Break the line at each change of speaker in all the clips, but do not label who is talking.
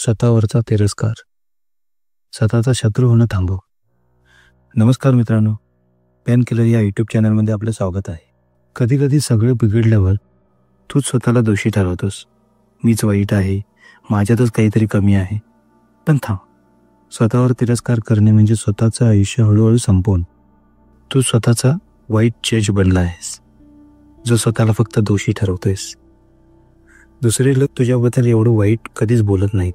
स्वतःवरचा तिरस्कार. स्वतःचा शत्रू होणं थांबव. नमस्कार मित्रांनो, पेन किलर या यूट्यूब चॅनलमध्ये आपलं स्वागत आहे. कधी कधी सगळं बिघडल्यावर तूच स्वतःला दोषी ठरवतोस. मीच वाईट आहे, माझ्यातच काहीतरी कमी आहे. पण थांब, स्वतःवर तिरस्कार करणे म्हणजे स्वतःचं आयुष्य हळूहळू संपवून तू स्वतःचा वाईट जज बनला आहेस, जो स्वतःला फक्त दोषी ठरवतोयस. दुसरे लोक तुझ्याबद्दल एवढं वाईट कधीच बोलत नाहीत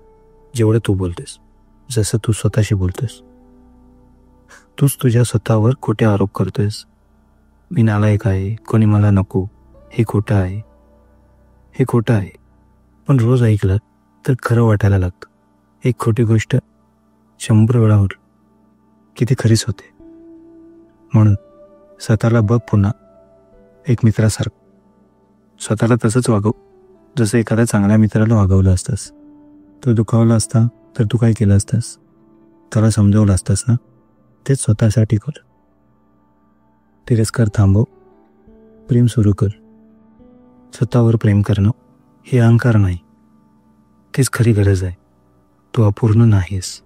जेवढं तू बोलतोस, जसं तू स्वतःशी बोलतोस. तूच तुझ्या स्वतःवर खोटे आरोप करतोयस. मी नालायक आहे, कोणी मला नको, हे खोटं आहे, हे खोटं आहे. पण रोज ऐकलं तर खरं वाटायला लागतं. एक खोटी गोष्ट 100 वेळा होईल की ती खरीच होते. म्हणून स्वतःला बघ पुन्हा एक मित्रासारखं. स्वतःला तसंच वागव जसं एखाद्या चांगल्या मित्राला वागवलं असतंस. तो दुखावला असता तर तू काय केलं असतंस? त्याला समजावलं असतंस ना. तेच स्वतःसाठी कर. तिरस्कार थांबव, प्रेम सुरू कर. स्वतःवर प्रेम करणं हे अहंकार नाही, तीच खरी गरज आहे. तू अपूर्ण नाहीस,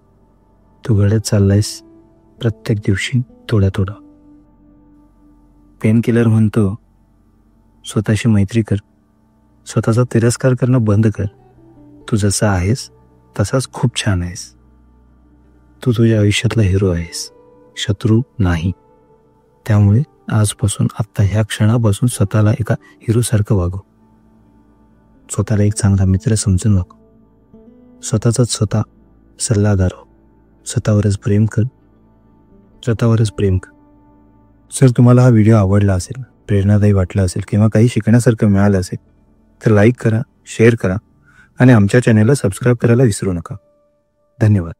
तू घडत चाललायस प्रत्येक दिवशी थोडा थोडा. पेन किलर म्हणतो, स्वतःशी मैत्री कर. स्वतःचा तिरस्कार करणं बंद कर. तू जसा आहेस तसाच खूप छान आहेस. तू तुझ्या आयुष्यातला हिरो आहेस, शत्रू नाही. त्यामुळे आजपासून, आत्ता ह्या क्षणापासून स्वतःला एका हिरोसारखं वागव. स्वतःला एक चांगला मित्र समजून वागव. स्वतःचाच स्वतः सल्लागार हो. स्वतःवरच प्रेम कर. स्वतःवरच प्रेम कर. जर तुम्हाला हा व्हिडिओ आवडला असेल, प्रेरणादायी वाटला असेल किंवा काही शिकण्यासारखं मिळालं असेल तर लाईक करा, शेअर करा आणि आमच्या चॅनेलला सबस्क्राईब करायला विसरू नका. धन्यवाद.